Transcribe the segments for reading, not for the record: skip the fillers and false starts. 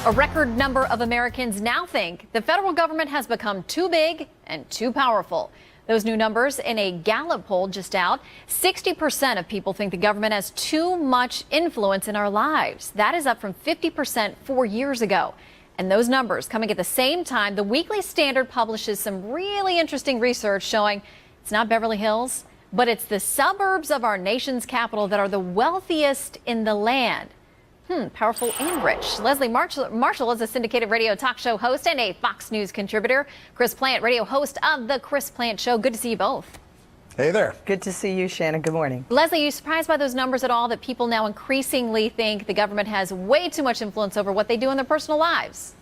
A record number of Americans now think the federal government has become too big and too powerful. Those new numbers in a Gallup poll just out, 60% of people think the government has too much influence in our lives. That is up from 50% 4 years ago. And those numbers coming at the same time, the Weekly Standard publishes some really interesting research showing it's not Beverly Hills, but it's the suburbs of our nation's capital that are the wealthiest in the land. Powerful and rich. Leslie Marshall is a syndicated radio talk show host and a Fox News contributor. Chris Plante, radio host of The Chris Plante Show. Good to see you both. Hey there. Good to see you, Shannon. Good morning. Leslie, are you surprised by those numbers at all, that people now increasingly think the government has way too much influence over what they do in their personal lives?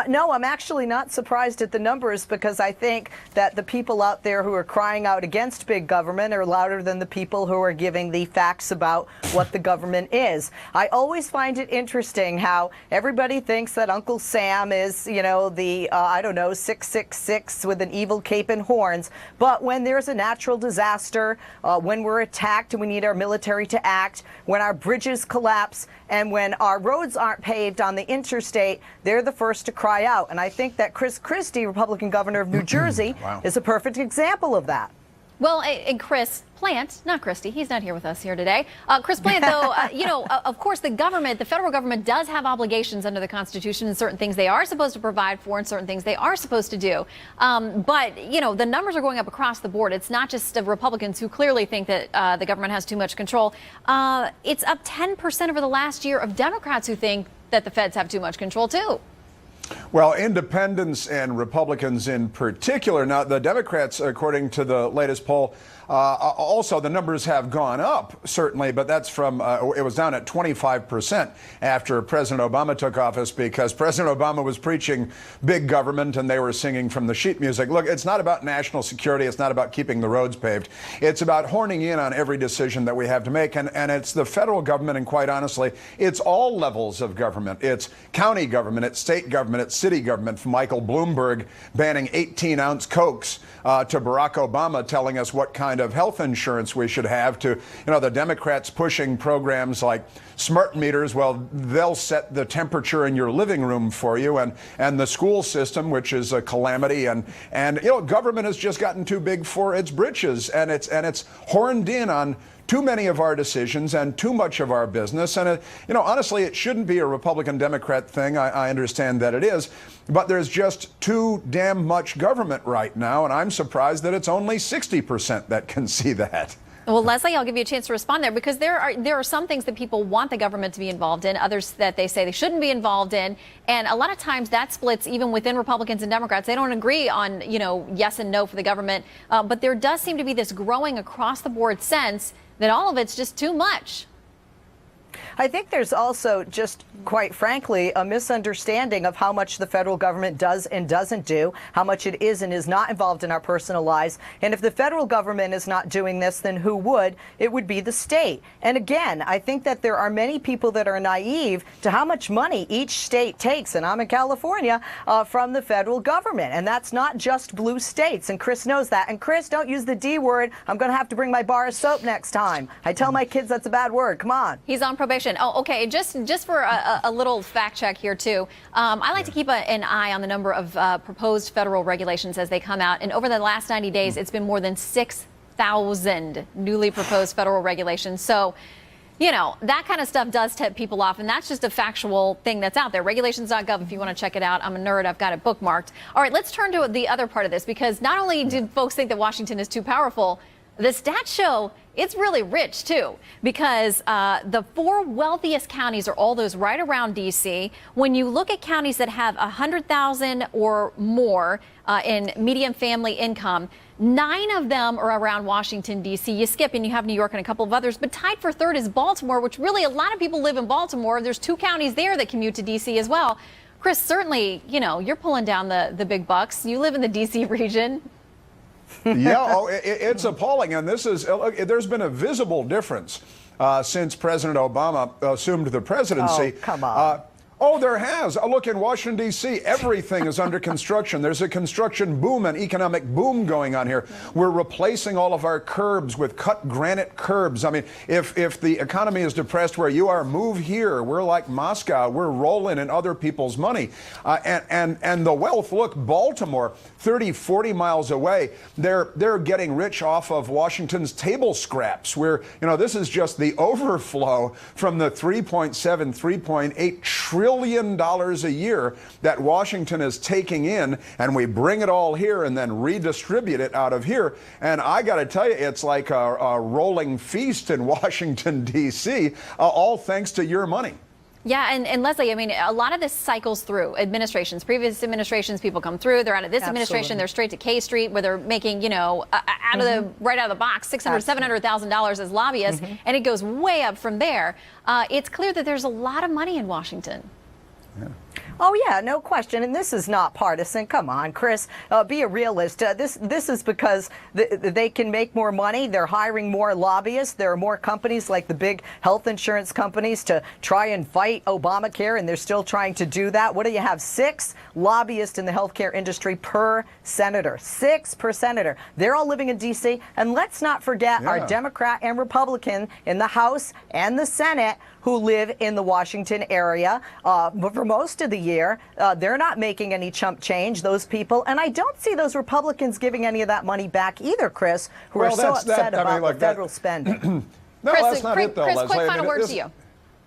No, I'm actually not surprised at the numbers, because I think that the people out there who are crying out against big government are louder than the people who are giving the facts about what the government is. I always find it interesting how everybody thinks that Uncle Sam is, you know, the, 666 with an evil cape and horns. But when there's a natural disaster, when we're attacked and we need our military to act, when our bridges collapse, and when our roads aren't paved on the interstate, they're the first to cry out. And I think that Chris Christie, Republican governor of New Jersey, is a perfect example of that. Well, and Chris Plante, not Christie, he's not here with us here today. Chris Plante, though, of course, the government, the federal government does have obligations under the Constitution, and certain things they are supposed to provide for and certain things they are supposed to do. But, the numbers are going up across the board. It's not just the Republicans who clearly think that the government has too much control. It's up 10% over the last year of Democrats who think that the feds have too much control, too. Well, independents and Republicans in particular. Now, the Democrats, according to the latest poll, also the numbers have gone up, certainly, but that's from, it was down at 25% after President Obama took office, because President Obama was preaching big government and they were singing from the sheet music. Look, it's not about national security. It's not about keeping the roads paved. It's about horning in on every decision that we have to make. And it's the federal government, and quite honestly, it's all levels of government. It's county government, it's state government, it's city government, from Michael Bloomberg banning 18-ounce Cokes to Barack Obama telling us what kind of health insurance we should have, to the Democrats pushing programs like smart meters. Well, they'll set the temperature in your living room for you, and the school system, which is a calamity, and government has just gotten too big for its britches, and it's horned in on too many of our decisions and too much of our business. And, honestly, it shouldn't be a Republican-Democrat thing. I understand that it is. But there's just too damn much government right now. And I'm surprised that it's only 60% that can see that. Well, Leslie, I'll give you a chance to respond there, because there are some things that people want the government to be involved in, others that they say they shouldn't be involved in. And a lot of times that splits even within Republicans and Democrats. They don't agree on, yes and no for the government. But there does seem to be this growing across the board sense that all of it's just too much. I think there's also, just quite frankly, a misunderstanding of how much the federal government does and doesn't do, how much it is and is not involved in our personal lives. And if the federal government is not doing this, then who would? It would be the state. And again, I think that there are many people that are naive to how much money each state takes, and I'm in California, from the federal government. And that's not just blue states. And Chris knows that. And Chris, don't use the D word. I'm going to have to bring my bar of soap next time. I tell my kids that's a bad word. Come on. He's on probation. Oh, okay. Just for a little fact check here, too. I like to keep an eye on the number of proposed federal regulations as they come out. And over the last 90 days, it's been more than 6,000 newly proposed federal regulations. So, that kind of stuff does tip people off. And that's just a factual thing that's out there. Regulations.gov, if you want to check it out. I'm a nerd. I've got it bookmarked. All right, let's turn to the other part of this, because not only did folks think that Washington is too powerful, the stats show it's really rich, too, because the 4 wealthiest counties are all those right around D.C. When you look at counties that have 100,000 or more in median family income, 9 of them are around Washington, D.C. You skip and you have New York and a couple of others, but tied for third is Baltimore, which really a lot of people live in Baltimore. There's 2 counties there that commute to D.C. as well. Chris, certainly, you're pulling down the big bucks. You live in the D.C. region. Yeah, it's appalling. And there's been a visible difference since President Obama assumed the presidency. Oh, come on. Oh, there has. Look, in Washington, D.C., everything is under construction. There's a construction boom, an economic boom going on here. We're replacing all of our curbs with cut granite curbs. I mean, if the economy is depressed where you are, move here. We're like Moscow. We're rolling in other people's money. And the wealth, look, Baltimore, 30, 40 miles away, they're getting rich off of Washington's table scraps, where, this is just the overflow from the 3.8 trillion a year that Washington is taking in, and we bring it all here and then redistribute it out of here. And I got to tell you, it's like a rolling feast in Washington, D.C., all thanks to your money. Yeah, and Leslie, I mean, a lot of this cycles through administrations. Previous administrations, people come through, they're out of this administration, they're straight to K Street, where they're making, right out of the box, $600,000, $700,000 as lobbyists, and it goes way up from there. It's clear that there's a lot of money in Washington. Yeah. Oh, yeah, no question. And this is not partisan. Come on, Chris, be a realist. This is because they can make more money. They're hiring more lobbyists. There are more companies like the big health insurance companies to try and fight Obamacare, and they're still trying to do that. What do you have? 6 lobbyists in the healthcare industry per senator. 6 per senator. They're all living in D.C. And let's not forget our Democrat and Republican in the House and the Senate who live in the Washington area. But for most of the year, they're not making any chump change, those people. And I don't see those Republicans giving any of that money back either, Chris, who are so upset about the federal spending. No, Chris, that's not it, though, Chris, Leslie. quick final word to you.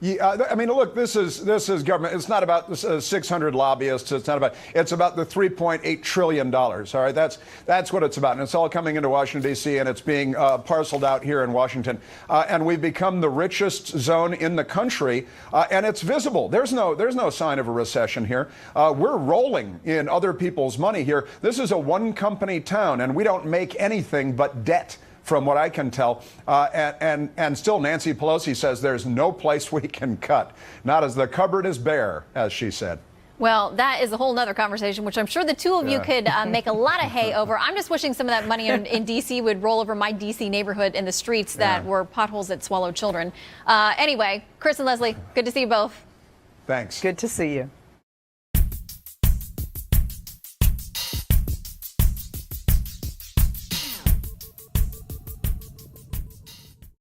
Yeah, I mean, look, this is government. It's not about 600 lobbyists. It's about the $3.8 trillion. All right, that's what it's about, and it's all coming into Washington D.C. and it's being parceled out here in Washington, and we've become the richest zone in the country, and it's visible. There's no sign of a recession here. We're rolling in other people's money here. This is a one-company town, and we don't make anything but debt, from what I can tell. And still Nancy Pelosi says there's no place we can cut. Not as the cupboard is bare, as she said. Well, that is a whole nother conversation, which I'm sure the two of you could make a lot of hay over. I'm just wishing some of that money in D.C. would roll over my D.C. neighborhood in the streets that were potholes that swallowed children. Anyway, Chris and Leslie, good to see you both. Thanks. Good to see you.